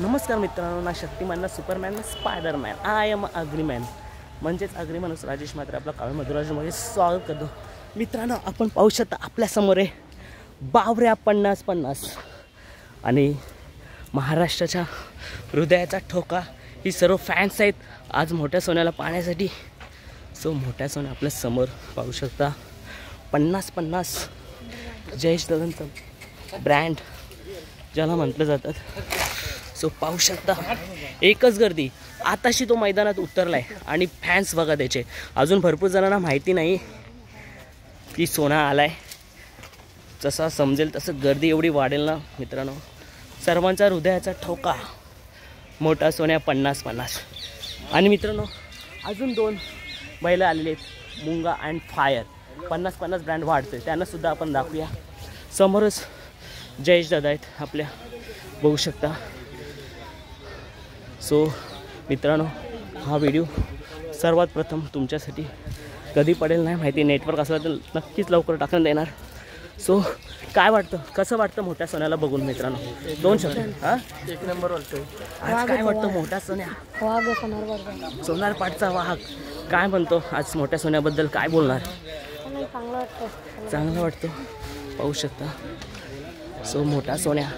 नमस्कार मित्रांनो, ना शक्तिमान ना सुपरमॅन ना स्पायडरमॅन, आय एम अग्रीमॅन म्हणजेच अग्रीमाणूस राजेश मात्र आपला काळ मधुराजमध्ये स्वागत करतो. मित्रांनो, आपण पाहू शकता आपल्यासमोर आहे बावऱ्या 50-50 आणि महाराष्ट्राच्या हृदयाचा ठोका. ही सर्व फॅन्स आहेत आज मोठ्या सोन्याला पाहण्यासाठी. सो मोठ्या सोन्या आपल्या समोर पाहू शकता 50-50 जयेश दादांचं ब्रँड ज्याला म्हटलं जातात. सो पाहू शकता एकच गर्दी. आताशी तो मैदानात उतरलाय आणि फॅन्स बघा त्याचे. अजून भरपूर जणांना माहिती नाही की सोना आलाय. जसा समजेल तसं गर्दी एवढी वाढेल ना मित्रांनो. सर्वांचा हृदयाचा ठोका मोठा सोन्या 50-50. आणि मित्रांनो अजून 2 बैल आलेले आहेत, मुंगा अँड फायर. 50-50 ब्रँड वाढतोय, त्यांना सुद्धा आपण दाखवूया. समोरच जयेश दादा आहेत आपल्या, बघू शकता. सो मित्रांनो, हा व्हिडिओ सर्वात प्रथम तुमच्यासाठी कधी पडेल नाही माहिती. नेटवर्क असलं तर नक्कीच लवकर टाकून देणार. सो काय वाटतं, कसं वाटतं मोठ्या सोन्याला बघून मित्रांनो? 2 शब्द. हां, 1 नंबर वाटतोय. आज काय वाटतं मोठा सोन्या? सोनार पाटचा वाहक काय म्हणतो आज मोठ्या सोन्याबद्दल काय बोलणार? चांगलं वाटतं, पाहू शकता. सो मोठा सोन्या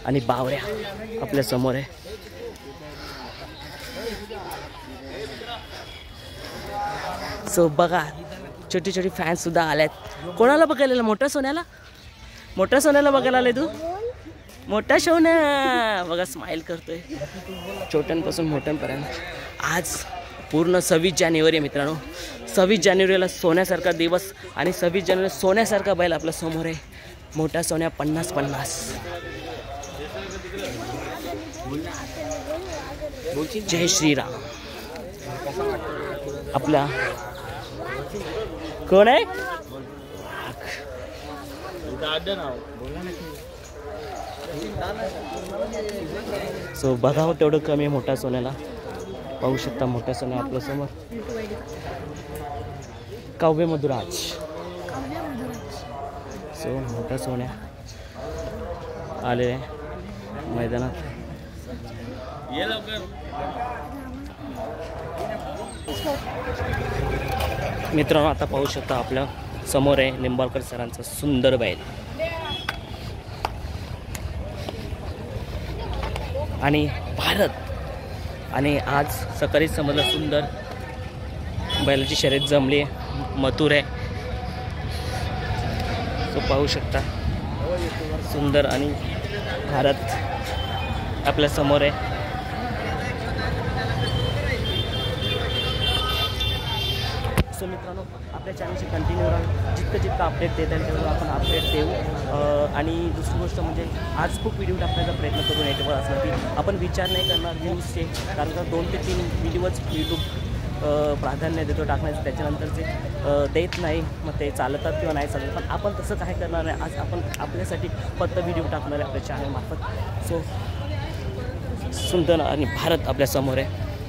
आणि बावऱ्या आपल्या समोर आहे. सो बघा छोटी छोटी फॅन्स सुद्धा आल्यात. कोणाला बघायला? मोठ्या सोन्याला. मोठ्या सोन्याला बघायला आले तू? मोठा सोन्या बघा स्माइल करतोय छोट्यांपासून मोठ्यांपर्यंत. आज पूर्ण 26 जानेवारी मित्रांनो. 26 जानेवारीला सोन्यासारखा दिवस आणि 26 जानेवारी सोन्यासारखा बैल आपल्या समोर आहे. मोठा सोन्या 50-50. जय श्रीराम. आपला कोण आहे? सो बघावं तेवढं कमी मोठ्या सोन्याला. पाहू शकता मोठ्या सोन्या आपल्या समोर. काव्य मधुराज. सो मोठ्या सोन्या आले मैदानात. मित्रांनो आता पाहू शकता आपल्या समोर आहे निंबाळकर सरांचा सुंदर बैल. आणि भारत आणि आज सकाळी समजलं सुंदर बैलाची शर्यत जमली आहे, मथुर आहे. तो पाहू शकता सुंदर आणि भारत आपल्या समोर आहे. सो मित्रांनो, आपल्या चॅनलची कंटिन्यू राहून जितकं अपडेट देता येईल तेवढं आपण अपडेट देऊ. आणि दुसरी गोष्ट म्हणजे आज खूप व्हिडिओ टाकण्याचा प्रयत्न करू. नेटवर्क असलं की आपण विचार नाही करणार न्यूजचे, कारण का 2 ते 3 व्हिडिओच यूट्यूब प्राधान्य देतो टाकण्याचं. त्याच्यानंतरचे देत नाही, मग ते चालतात किंवा नाही चालत. पण आपण तसं काय करणार नाही. आज आपण आपल्यासाठी फक्त व्हिडिओ टाकणार आहे आपल्या चॅनलमार्फत. सो सुंदर आणि भारत आपल्या समोर आहे.